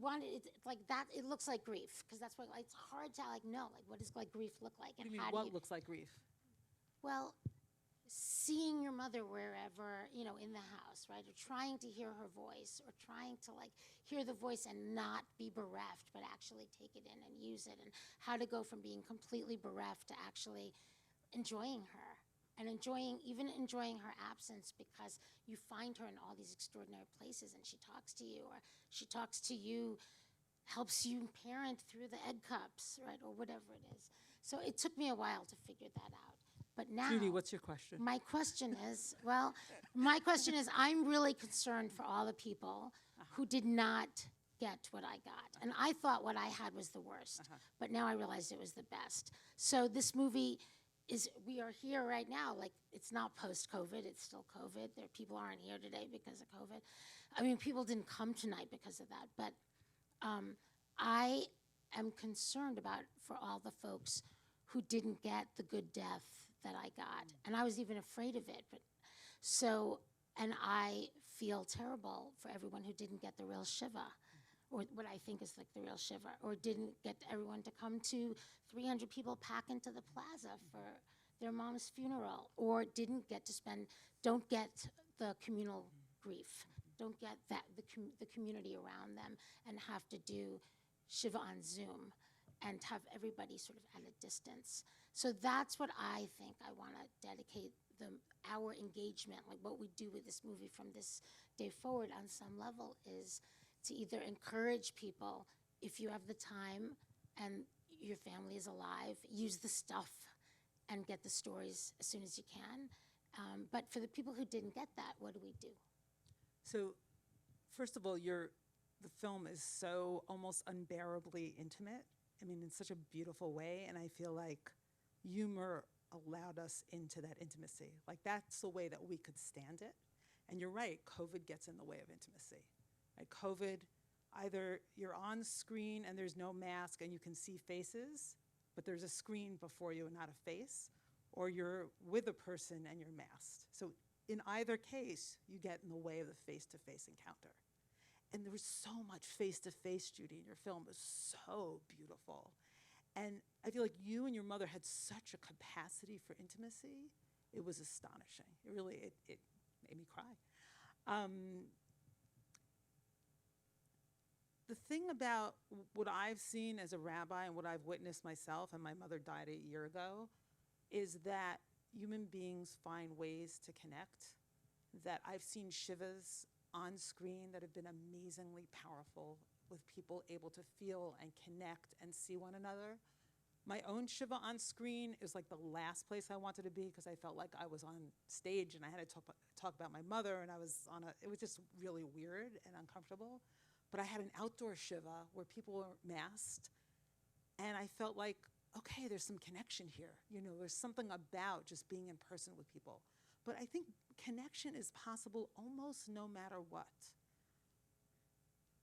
wanted it's like that. It looks like grief because that's what like, it's hard to like know like what does like grief look like and You mean how what do you, looks like grief? well, seeing your mother wherever, you know, in the house, right? Or trying to hear her voice or trying to like hear the voice and not be bereft, but actually take it in and use it, and how to go from being completely bereft to actually enjoying her and even enjoying her absence because you find her in all these extraordinary places and she talks to you or she talks to you, helps you parent through the egg cups, right? Or whatever it is. So it took me a while to figure that out. But now, Judy, what's your question? my question is, I'm really concerned for all the people who did not get what I got. And I thought what I had was the worst, but now I realized it was the best. So this movie we are here right now, like it's not post-COVID, it's still COVID. People aren't here today because of COVID. I mean, people didn't come tonight because of that, but I am concerned about for all the folks who didn't get the good death that I got. And I was even afraid of it. And I feel terrible for everyone who didn't get the real Shiva, or what I think is like the real Shiva, or didn't get everyone to come to 300 people pack into the plaza for their mom's funeral, or don't get the communal grief, don't get the community around them and have to do Shiva on Zoom and have everybody sort of at a distance. So that's what I think I want to dedicate our engagement, like what we do with this movie from this day forward on some level, is to either encourage people, if you have the time and your family is alive, use the stuff and get the stories as soon as you can. But for the people who didn't get that, what do we do? So, first of all, the film is so almost unbearably intimate. I mean, in such a beautiful way, and I feel like humor allowed us into that intimacy. Like, that's the way that we could stand it. And you're right, COVID gets in the way of intimacy. Like COVID, either you're on screen and there's no mask and you can see faces, but there's a screen before you and not a face, or you're with a person and you're masked. So in either case, you get in the way of the face-to-face encounter. And there was so much face-to-face, Judy, in your film. It was so beautiful. And I feel like you and your mother had such a capacity for intimacy. It was astonishing. It really, it made me cry. The thing about what I've seen as a rabbi and what I've witnessed myself, and my mother died a year ago, is that human beings find ways to connect, that I've seen Shivas on screen that have been amazingly powerful, with people able to feel and connect and see one another. My own Shiva on screen is like the last place I wanted to be, because I felt like I was on stage and I had to talk about my mother, and it was just really weird and uncomfortable. But I had an outdoor Shiva where people were masked, and I felt like, okay, there's some connection here. You know, there's something about just being in person with people. But I think connection is possible almost no matter what.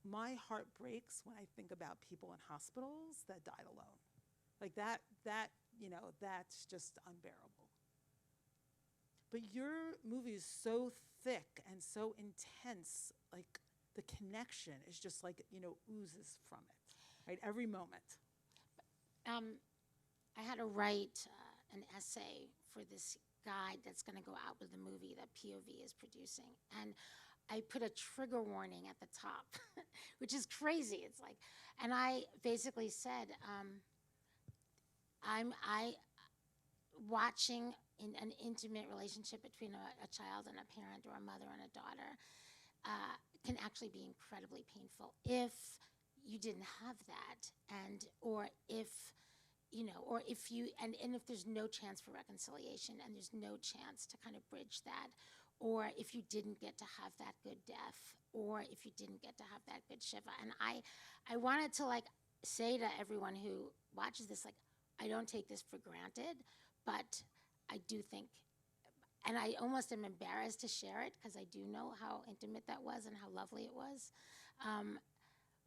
My heart breaks when I think about people in hospitals that died alone. Like that, you know, that's just unbearable. But your movie is so thick and so intense, like the connection is just like, you know, oozes from it, right? Every moment. I had to write an essay for this guide that's going to go out with the movie that POV is producing. And I put a trigger warning at the top, which is crazy. It's like, and I basically said, I'm watching in an intimate relationship between a child and a parent, or a mother and a daughter, can actually be incredibly painful if you didn't have that, or if there's no chance for reconciliation and there's no chance to kind of bridge that, or if you didn't get to have that good death, or if you didn't get to have that good Shiva. And I wanted to like say to everyone who watches this, like, I don't take this for granted, but I do think, and I almost am embarrassed to share it because I do know how intimate that was and how lovely it was.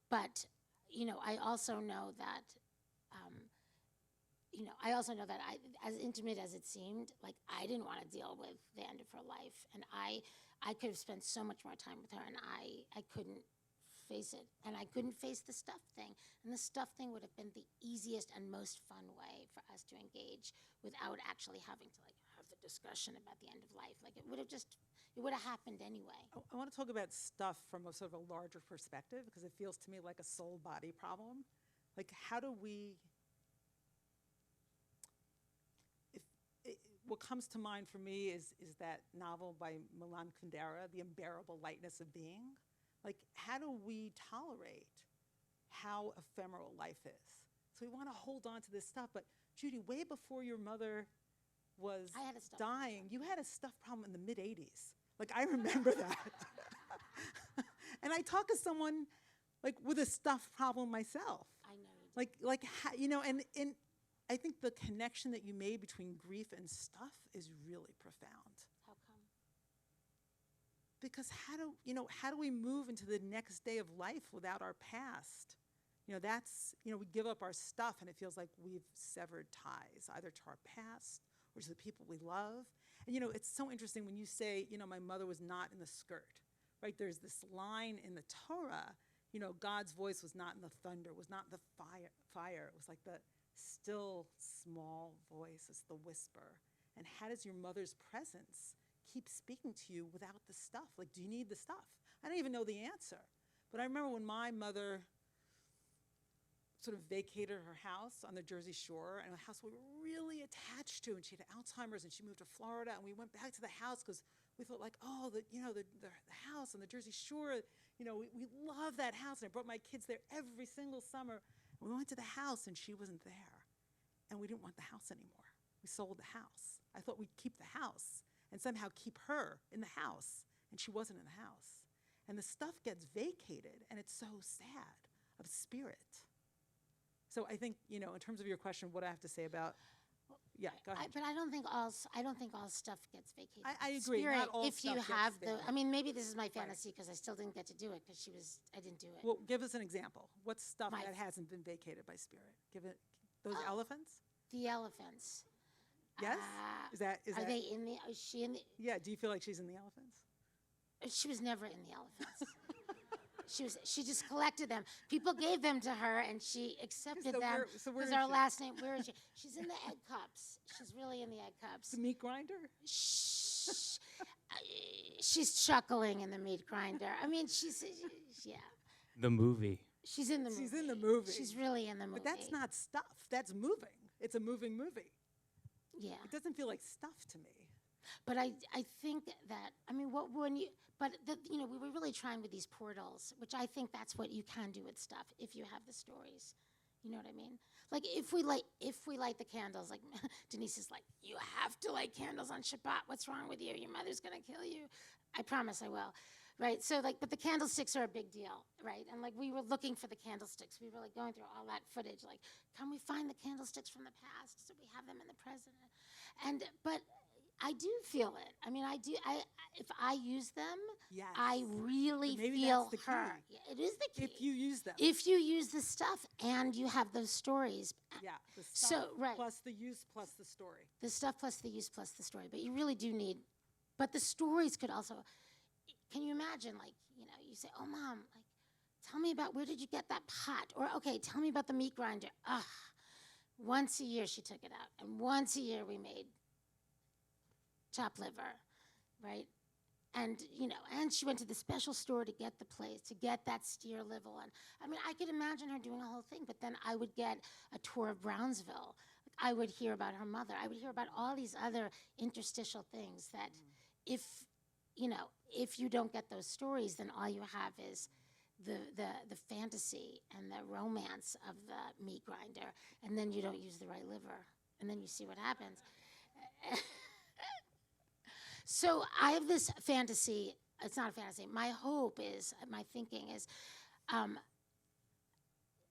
But, you know, I also know that, as intimate as it seemed, like I didn't want to deal with the end of her life. And I could have spent so much more time with her, and I couldn't face it. And I couldn't face the stuff thing. And the stuff thing would have been the easiest and most fun way for us to engage without actually having to like have the discussion about the end of life. Like it would have happened anyway. I want to talk about stuff from a sort of a larger perspective because it feels to me like a soul-body problem. Like, how do we? What comes to mind for me is that novel by Milan Kundera, The Unbearable Lightness of Being. Like, how do we tolerate how ephemeral life is? So we want to hold on to this stuff, but Judy, way before your mother was I had a stuff dying, you had a stuff problem in the mid-'80s. Like, I remember that. And I talk as someone, like, with a stuff problem myself. I know you do. Like you know, and I think the connection that you made between grief and stuff is really profound. How come? Because how do we move into the next day of life without our past? You know, we give up our stuff and it feels like we've severed ties, either to our past or to the people we love. And, it's so interesting when you say, my mother was not in the skirt, right? There's this line in the Torah, God's voice was not in the thunder, was not in the fire. It was like the still small voice, it's the whisper. And how does your mother's presence keep speaking to you without the stuff? Like, do you need the stuff? I don't even know the answer. But I remember when my mother sort of vacated her house on the Jersey Shore, and a house we were really attached to, and she had Alzheimer's, and she moved to Florida, and we went back to the house because we thought like, oh, the house on the Jersey Shore, we love that house, and I brought my kids there every single summer. And we went to the house, and she wasn't there, and we didn't want the house anymore. We sold the house. I thought we'd keep the house and somehow keep her in the house, and she wasn't in the house. And the stuff gets vacated, and it's so sad of spirit. So I think, in terms of your question, what I have to say about, yeah, go ahead. But I don't think all stuff gets vacated. I agree. Spirit, Not all if stuff you gets have vacated. maybe this is my fantasy because I still didn't get to do it because I didn't do it. Well, give us an example. What's stuff My- that hasn't been vacated by spirit? Give it those elephants. The elephants. Yes. Is that? Are they in the? Is she in the? Yeah. Do you feel like she's in the elephants? She was never in the elephants. She just collected them. People gave them to her, and she accepted them. Where Because is our she? last name. Where is she? She's in the egg cups. She's really in the egg cups. The meat grinder. Shh. She's chuckling in the meat grinder. I mean, yeah. The movie. She's in the movie. She's in the movie. She's really in the movie. But that's not stuff. That's moving. It's a moving movie. Yeah. It doesn't feel like stuff to me. But I think that, we were really trying with these portals, which I think that's what you can do with stuff if you have the stories. You know what I mean? Like if we light the candles, like Denise is like, you have to light candles on Shabbat. What's wrong with you? Your mother's gonna kill you. I promise I will. Right? So but the candlesticks are a big deal, right? And like we were looking for the candlesticks. We were like going through all that footage, like, can we find the candlesticks from the past so we have them in the present? But I do feel it. If I use them, Yes. I really Maybe feel that's the her. key. Yeah, it is the key. If you use them. If you use the stuff and you have those stories, Yeah. The stuff right. plus the use plus the story. the stuff plus the use plus the story. But you really do need, but the stories could also, can you imagine, like, you say, oh, Mom, like, tell me about, where did you get that pot? Or, okay, tell me about the meat grinder. Once a year she took it out. And once a year we made chopped liver, right? And, and she went to the special store to get the place, to get that steer liver. And I could imagine her doing a whole thing, but then I would get a tour of Brownsville. I would hear about her mother. I would hear about all these other interstitial things that if you don't get those stories, then all you have is the fantasy and the romance of the meat grinder, and then you don't use the right liver, and then you see what happens. So I have this fantasy. It's not a fantasy. My thinking is,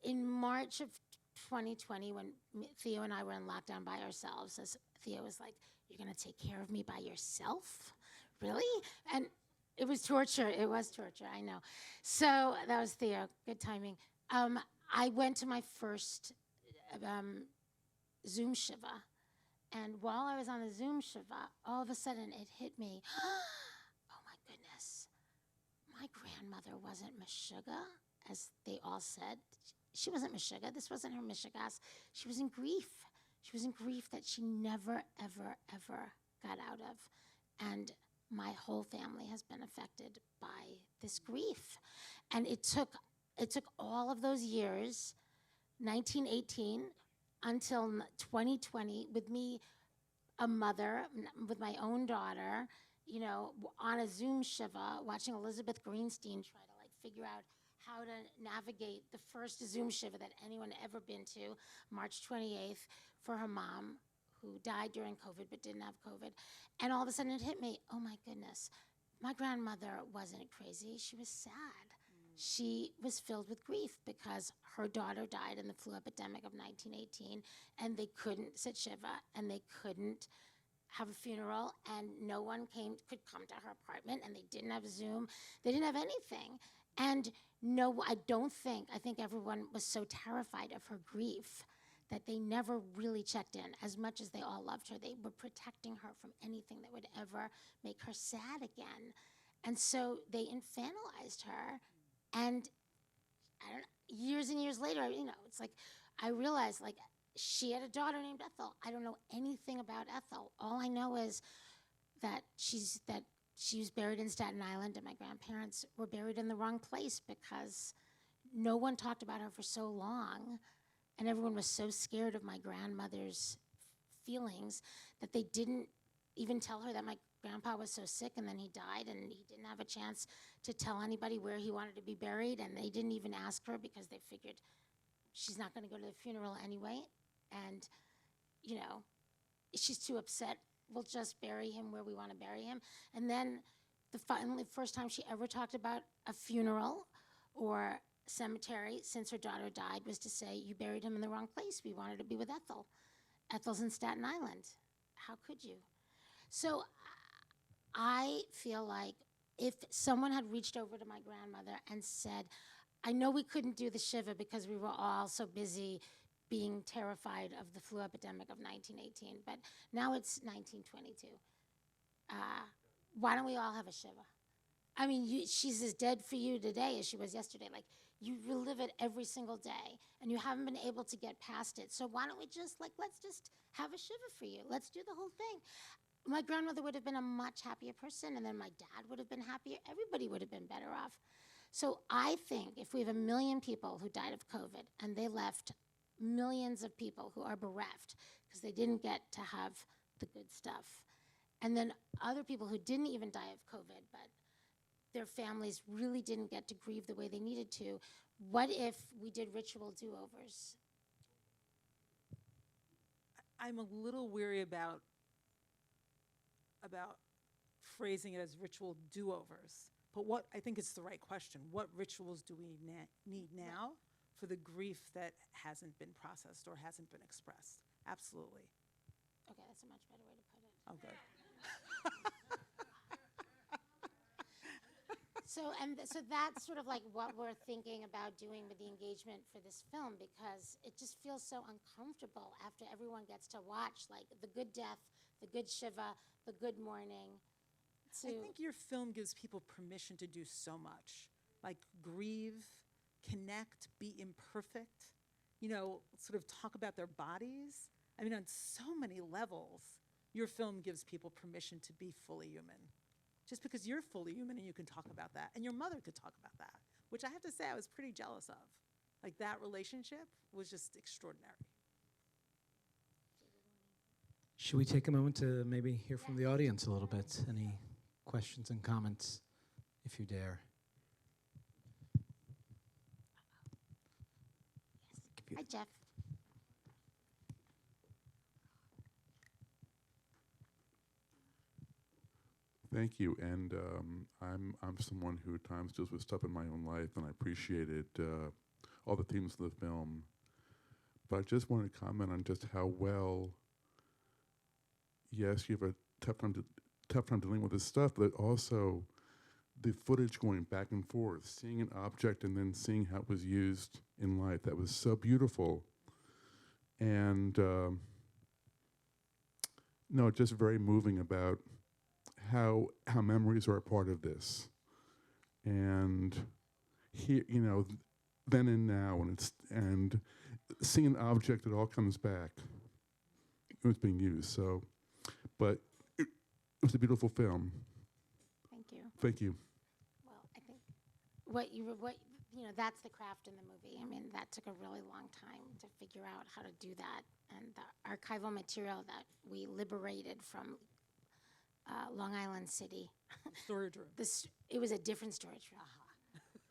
in March of 2020, when Theo and I were in lockdown by ourselves, as Theo was like, "You're gonna take care of me by yourself? Really?" And it was torture. It was torture, I know. So that was Theo. Good timing. I went to my first Zoom Shiva. And while I was on the Zoom Shiva, all of a sudden it hit me, oh my goodness, my grandmother wasn't Meshuggah. as they all said, she wasn't Meshuggah. This wasn't her Meshuggahs. She was in grief. She was in grief that she never, ever, ever got out of. And my whole family has been affected by this grief. And it took all of those years, 1918 until 2020, with me, a mother, with my own daughter, on a Zoom Shiva, watching Elizabeth Greenstein try to figure out how to navigate the first Zoom Shiva that anyone had ever been to, March 28th, for her mom, who died during COVID but didn't have COVID. And all of a sudden it hit me, oh my goodness, my grandmother wasn't crazy, she was sad. She was filled with grief because her daughter died in the flu epidemic of 1918, and they couldn't sit Shiva, and they couldn't have a funeral, and no one could come to her apartment, and they didn't have Zoom, they didn't have anything. And no, I think everyone was so terrified of her grief that they never really checked in. As much as they all loved her, they were protecting her from anything that would ever make her sad again. And so they infantilized her. And years and years later, it's like I realized, she had a daughter named Ethel. I don't know anything about Ethel. All I know is that she was buried in Staten Island, and my grandparents were buried in the wrong place because no one talked about her for so long, and everyone was so scared of my grandmother's feelings that they didn't even tell her that my grandpa was so sick and then he died, and he didn't have a chance to tell anybody where he wanted to be buried, and they didn't even ask her because they figured she's not going to go to the funeral anyway, and, she's too upset. We'll just bury him where we want to bury him. And then the first time she ever talked about a funeral or cemetery since her daughter died was to say, you buried him in the wrong place. We wanted to be with Ethel. Ethel's in Staten Island. How could you? So I feel like if someone had reached over to my grandmother and said, I know we couldn't do the Shiva because we were all so busy being terrified of the flu epidemic of 1918, but now it's 1922. Why don't we all have a Shiva? I mean, she's as dead for you today as she was yesterday. You relive it every single day, and you haven't been able to get past it. So why don't we just, let's just have a Shiva for you. Let's do the whole thing. My grandmother would have been a much happier person, and then my dad would have been happier. Everybody would have been better off. So I think if we have 1 million people who died of COVID, and they left millions of people who are bereft because they didn't get to have the good stuff, and then other people who didn't even die of COVID, but their families really didn't get to grieve the way they needed to, what if we did ritual do-overs? I'm a little weary about phrasing it as ritual do-overs. But what I think is the right question. What rituals do we need now for the grief that hasn't been processed or hasn't been expressed? Absolutely. Okay, that's a much better way to put it. Oh, good. So that's sort of what we're thinking about doing with the engagement for this film, because it just feels so uncomfortable after everyone gets to watch the good death, the good Shiva, the good mourning. I think your film gives people permission to do so much, grieve, connect, be imperfect, sort of talk about their bodies. I mean, on so many levels, your film gives people permission to be fully human. Just because you're fully human and you can talk about that, and your mother could talk about that, which I have to say I was pretty jealous of. That relationship was just extraordinary. Should we take a moment to maybe hear from the audience a little bit? Any questions and comments, if you dare? Hi, Jeff. Thank you, and I'm someone who at times deals with stuff in my own life, and I appreciated all the themes of the film. But I just wanted to comment on just how well, yes, you have a tough time dealing with this stuff, but also the footage going back and forth, seeing an object and then seeing how it was used in life. That was so beautiful, and just very moving about how memories are a part of this. And here, then and now, and seeing an object that all comes back. It was being used, so, but it was a beautiful film. Thank you. Thank you. Well, I think that's the craft in the movie. I mean, that took a really long time to figure out how to do that. And the archival material that we liberated from Long Island City, Storage room. it was a different storage room.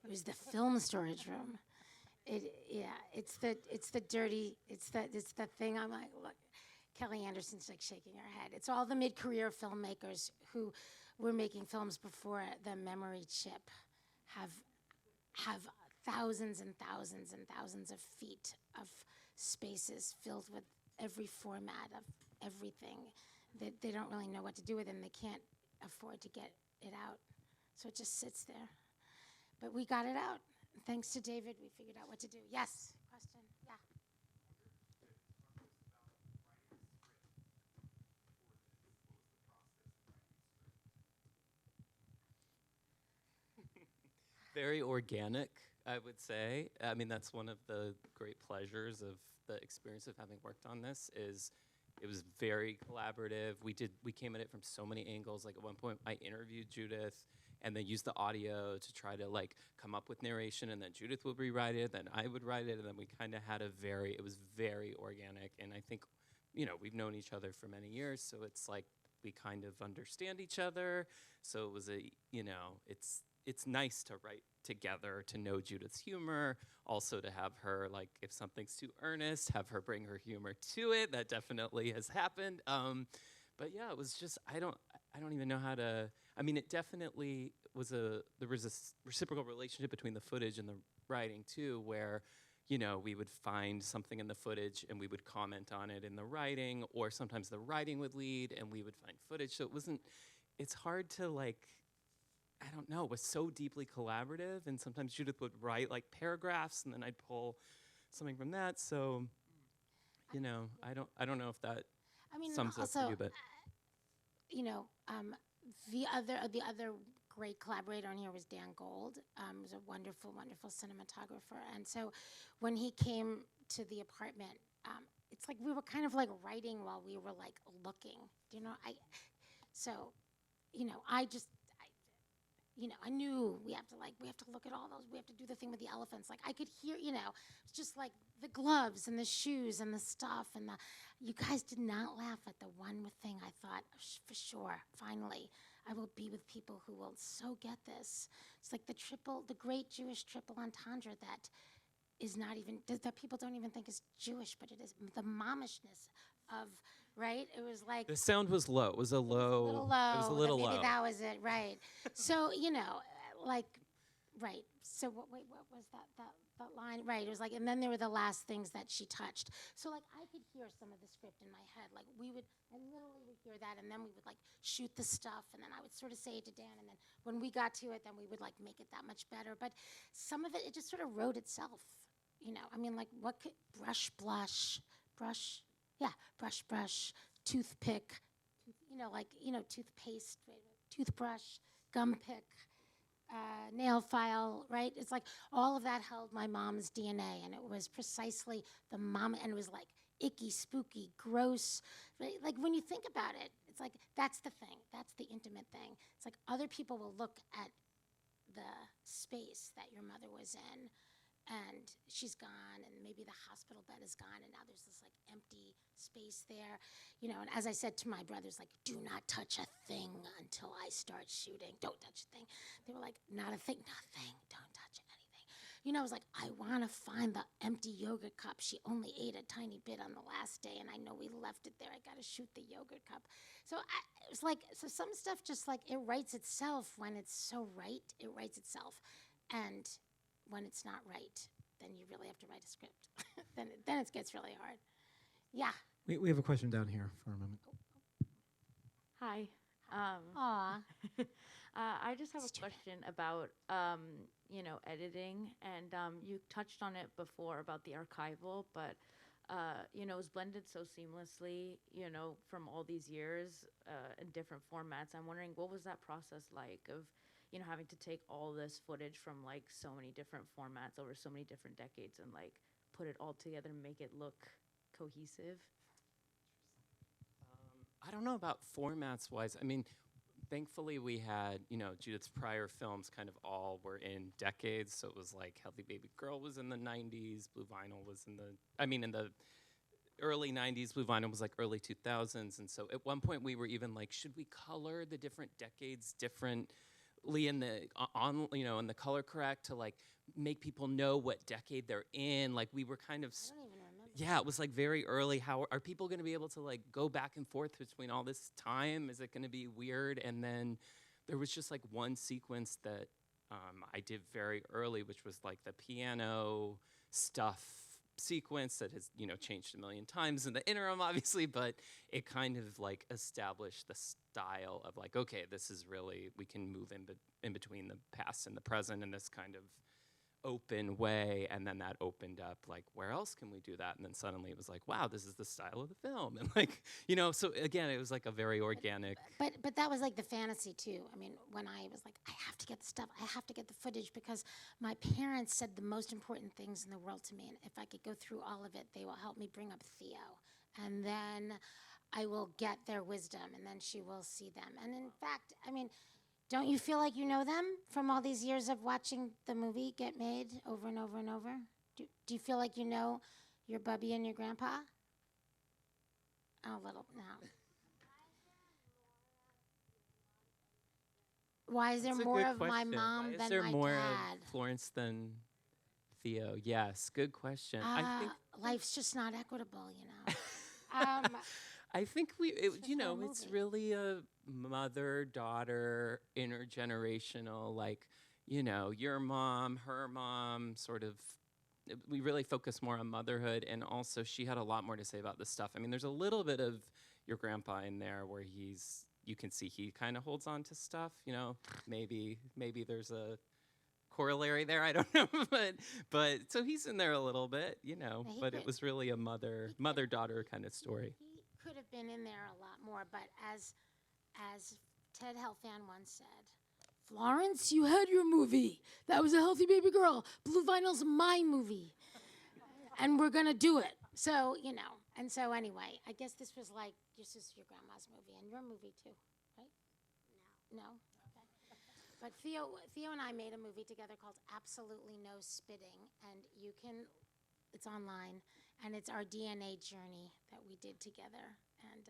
It was the film storage room. It's the dirty, it's the thing. I'm like, look, Kelly Anderson's like shaking her head. It's all the mid-career filmmakers who were making films before the memory chip have thousands and thousands and thousands of feet of spaces filled with every format of everything that they don't really know what to do with, and they can't afford to get it out. So it just sits there. But we got it out. Thanks to David, we figured out what to do. Yes, question? Yeah. Very organic, I would say. I mean, that's one of the great pleasures of the experience of having worked on this is it was very collaborative. We came at it from so many angles. Like at one point I interviewed Judith and then used the audio to try to like come up with narration, and then Judith would rewrite it, then I would write it, and then we kind of had it was very organic. And I think, we've known each other for many years, so it's like we kind of understand each other. So it was it's nice to write together, to know Judith's humor, also to have her, like, if something's too earnest, have her bring her humor to it. That definitely has happened. But yeah, it was just, I don't even know how to, I mean, it definitely was there was a reciprocal relationship between the footage and the writing too, where, we would find something in the footage and we would comment on it in the writing, or sometimes the writing would lead and we would find footage. So it's hard to like, I don't know, it was so deeply collaborative, and sometimes Judith would write like paragraphs and then I'd pull something from that. So, I don't know if that sums up for you, but the other great collaborator on here was Dan Gold. He was a wonderful, wonderful cinematographer. And so when he came to the apartment, it's like we were kind of like writing while we were like looking, I knew we have to look at all those. We have to do the thing with the elephants. Like I could hear, it's just like the gloves and the shoes and the stuff and you guys did not laugh at the one thing I thought for sure. Finally, I will be with people who will so get this. It's like the great Jewish triple entendre that is not even, that people don't even think is Jewish, but it is the momishness of, right? It was like. the sound was low. It was a low. It was a little maybe low. that was it, right? So right. So what was that line? Right. It was like, and then there were the last things that she touched. So like I could hear some of the script in my head. Like I literally would hear that, and then we would like shoot the stuff, and then I would sort of say it to Dan, and then when we got to it, then we would like make it that much better. But some of it just sort of wrote itself. I mean, like what could brush, toothpick, toothpaste, toothbrush, gum pick, nail file, right? It's like all of that held my mom's DNA, and it was precisely the mom, and it was like icky, spooky, gross, right? Like when you think about it, it's like that's the thing, that's the intimate thing. It's like other people will look at the space that your mother was in, and she's gone, and maybe the hospital bed is gone, and now there's this like empty space there, and as I said to my brothers, like, do not touch a thing until I start shooting. Don't touch a thing. They were like, not a thing, nothing, don't touch anything. I was like, I want to find the empty yogurt cup. She only ate a tiny bit on the last day, and I know we left it there. I got to shoot the yogurt cup. So it was like, so some stuff just like, it writes itself when it's so right, it writes itself. And when it's not right, then you really have to write a script. then it gets really hard. Yeah. We have a question down here for a moment. Hi. Aw. I just have a question about, editing, and you touched on it before about the archival, but, it was blended so seamlessly, from all these years in different formats. I'm wondering, what was that process like of, having to take all this footage from like so many different formats over so many different decades and like put it all together and make it look cohesive? I don't know about formats wise. I mean, thankfully we had, Judith's prior films kind of all were in decades. So it was like Healthy Baby Girl was in the 90s, Blue Vinyl was in the early 90s, Blue Vinyl was like early 2000s. And so at one point we were even like, should we color the different decades differently in the color correct to like make people know what decade they're in? Like we were kind of, I don't even remember. yeah, it was like very early. How are people going to be able to like go back and forth between all this time? Is it going to be weird? And then there was just like one sequence that I did very early, which was like the piano stuff sequence that has changed a million times in the interim, obviously, but it kind of like established the style of like, okay, this is really, we can move in between the past and the present in this kind of open way. And then that opened up like, where else can we do that? And then suddenly it was like, wow, this is the style of the film. And like, so again, it was like a very organic. But that was like the fantasy too. I mean, when I was like, I have to get the stuff, I have to get the footage, because my parents said the most important things in the world to me. And if I could go through all of it, they will help me bring up Theo. And then I will get their wisdom, and then she will see them. And in fact, I mean, don't you feel like you know them from all these years of watching the movie get made over and over and over? Do you feel like you know your bubby and your grandpa? A little, no. Why is there That's a more good of my question. mom Why is than there my more dad? of Florence than Theo? Yes, good question. I think Life's just not equitable, I think just for a it's movie. really a mother-daughter intergenerational, like, your mom, her mom, sort of. We really focus more on motherhood, and also she had a lot more to say about this stuff. I mean, there's a little bit of your grandpa in there where you can see he kind of holds on to stuff, maybe there's a corollary there, I don't know, but so he's in there a little bit, but it was really a mother-daughter kind of story. He could have been in there a lot more, but as Ted Helfand once said, Florence, you had your movie. That was a Healthy Baby Girl. Blue Vinyl's my movie. And we're going to do it. So, and so anyway, I guess this was like, this is your grandma's movie and your movie too, right? No? Okay. But Theo and I made a movie together called Absolutely No Spitting, and it's online, and it's our DNA journey that we did together. And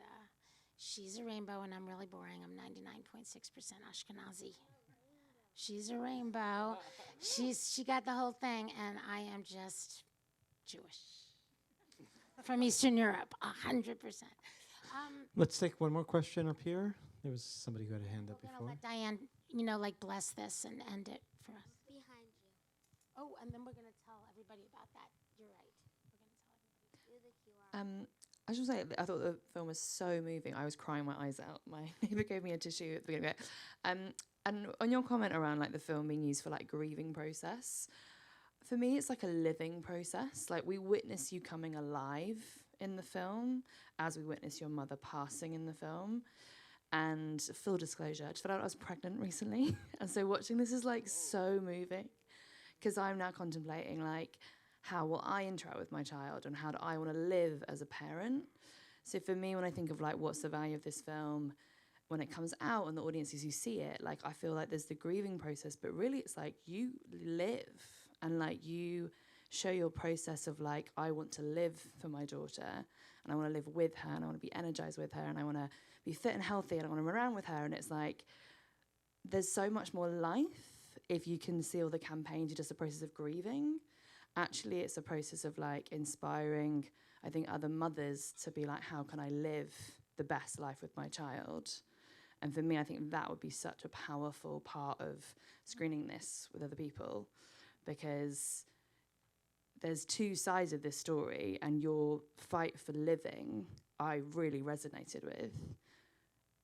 she's a rainbow, and I'm really boring. I'm 99.6% Ashkenazi. She's a rainbow. She got the whole thing, and I am just Jewish. From Eastern Europe, 100%. Let's take one more question up here. There was somebody who had a hand up We're before. gonna let Dianne, bless this and end it for us. Behind you. Oh, and then we're gonna tell everybody about that. You're right. We're gonna tell everybody. Do the QR. I just want to say, I thought the film was so moving. I was crying my eyes out. My neighbour gave me a tissue at the beginning of it. And on your comment around like the film being used for like grieving process, for me it's like a living process. Like we witness you coming alive in the film as we witness your mother passing in the film. And full disclosure, I just found out I was pregnant recently. And so watching this is like so moving, because I'm now contemplating like, how will I interact with my child and how do I want to live as a parent? So for me, when I think of like what's the value of this film, when it comes out and the audiences who see it, like I feel like there's the grieving process, but really it's like you live and like you show your process of like, I want to live for my daughter and I want to live with her and I want to be energized with her and I want to be fit and healthy and I want to run around with her. And it's like, there's so much more life if you can see all the campaign to just a process of grieving. Actually, it's a process of like inspiring, I think, other mothers to be like, how can I live the best life with my child? And for me, I think that would be such a powerful part of screening this with other people, because there's two sides of this story, and your fight for living, I really resonated with,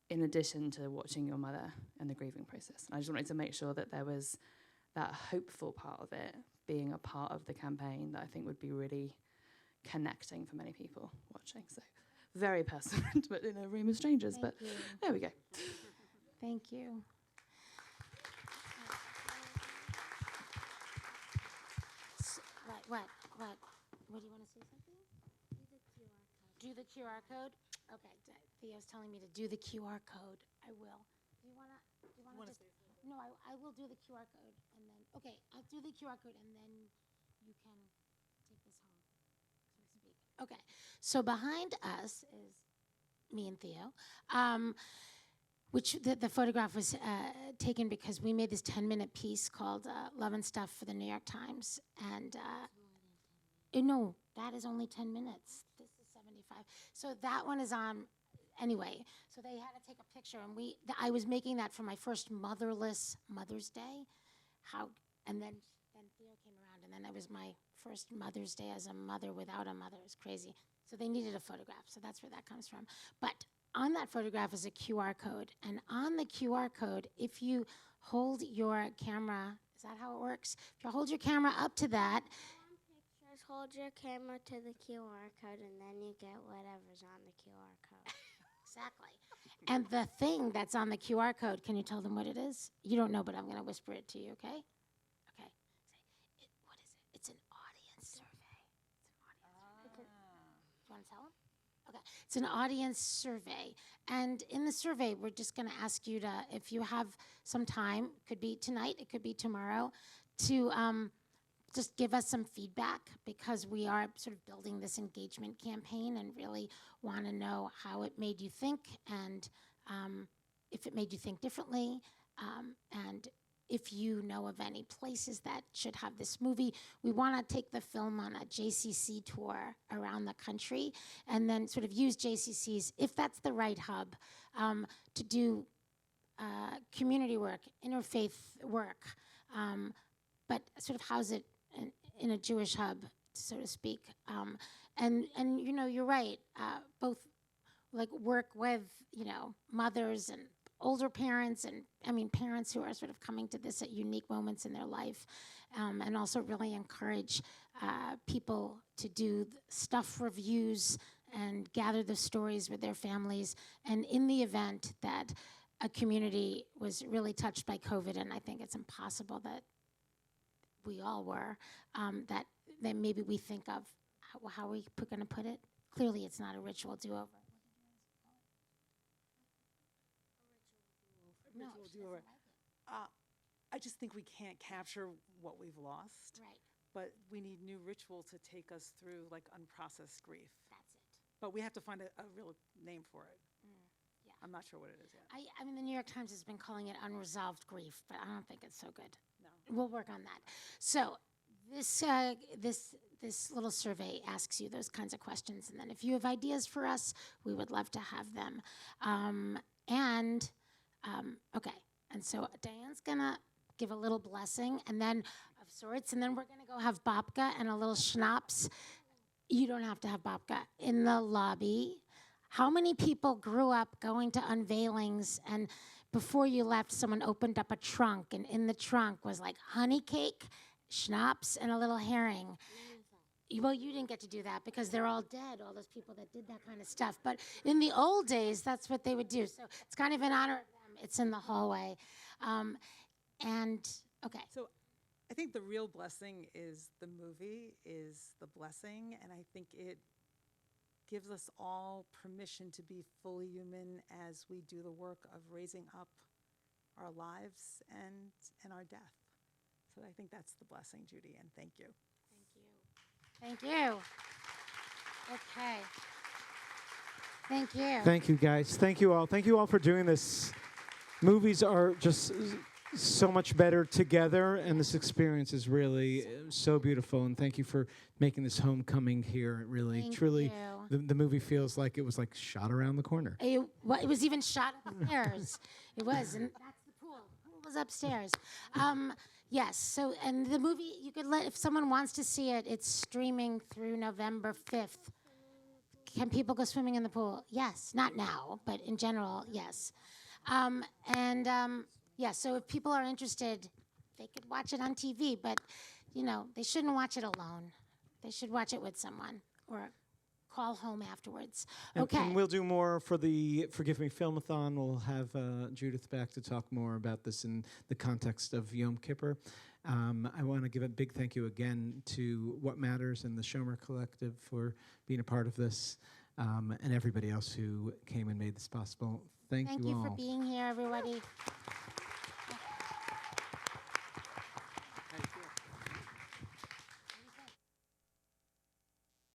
in addition to watching your mother and the grieving process. I just wanted to make sure that there was that hopeful part of it being a part of the campaign that I think would be really connecting for many people watching. So very personal, but in a room of strangers. Thank but you. there we go. Thank you. What? What? What do you want to say something? Do the QR code. Okay. Theo's telling me to do the QR code. I will. Do you wanna just? No, I will do the QR code and then. Okay, I'll do the QR code and then you can take this home, so to speak. Okay. So behind us is me and Theo. Which the photograph was taken because we made this 10-minute piece called Love and Stuff for the New York Times. And no, that is only 10 minutes. This is 75. So that one is on, anyway. So they had to take a picture, and I was making that for my first motherless Mother's Day. And then Theo came around, and then it was my first Mother's Day as a mother without a mother. It was crazy. So they needed a photograph, so that's where that comes from. But on that photograph is a QR code, and on the QR code, if you hold your camera, is that how it works? If you hold your camera up to that, Pictures, hold your camera to the QR code, and then you get whatever's on the QR code. exactly. And the thing that's on the QR code, can you tell them what it is? You don't know, but I'm going to whisper it to you, okay? Okay. What is it? It's an audience survey. Do you want to tell them? Okay. It's an audience survey. And in the survey, we're just going to ask you to, if you have some time, could be tonight, it could be tomorrow, to just give us some feedback, because we are sort of building this engagement campaign and really want to know how it made you think, and if it made you think differently, and if you know of any places that should have this movie. We want to take the film on a JCC tour around the country and then sort of use JCCs, if that's the right hub, to do community work, interfaith work, but sort of house it in a Jewish hub, so to speak. And you know, you're right, both like work with, you know, mothers and older parents, and I mean parents who are sort of coming to this at unique moments in their life, and also really encourage people to do stuff reviews and gather the stories with their families. And in the event that a community was really touched by COVID, and I think it's impossible that we all were, that maybe we think of how are we going to put it? Clearly it's not a ritual do-over. No, she doesn't like it. I just think we can't capture what we've lost. Right, But we need new ritual to take us through like unprocessed grief. that's it. But we have to find a real name for it. Yeah. I'm not sure what it is yet. I mean, the New York Times has been calling it unresolved grief, but I don't think it's so good. No. We'll work on that. So this little survey asks you those kinds of questions, and then if you have ideas for us, we would love to have them. Okay, and so Diane's gonna give a little blessing, and then of sorts, and then we're gonna go have babka and a little schnapps. You don't have to have babka in the lobby. How many people grew up going to unveilings, and before you left, someone opened up a trunk, and in the trunk was like honey cake, schnapps, and a little herring? Well, you didn't get to do that because they're all dead, all those people that did that kind of stuff. But in the old days, that's what they would do. So it's kind of in honor of them. It's in the hallway. Okay. So I think the real blessing is the movie, is the blessing, and I think it gives us all permission to be fully human as we do the work of raising up our lives and our death. So I think that's the blessing, Judy, and thank you. Thank you. Okay. Thank you. Thank you, guys. Thank you all. Thank you all for doing this. Movies are just so much better together, and this experience is really so beautiful. And thank you for making this homecoming here. It really, Thank truly, you. the movie feels like it was like shot around the corner. It was even shot upstairs. It was, and that's the pool. The pool was upstairs. Yes. So, and the movie, you could if someone wants to see it, it's streaming through November 5th. Can people go swimming in the pool? Yes. Not now, but in general, yes. Yeah. So if people are interested, they could watch it on TV. But, you know, they shouldn't watch it alone. They should watch it with someone or call home afterwards. Okay. And we'll do more for the Forgive Me Filmathon. We'll have Judith back to talk more about this in the context of Yom Kippur. I want to give a big thank you again to What Matters and the Schomer Collective for being a part of this, and everybody else who came and made this possible. Thank you you all. for being here, everybody.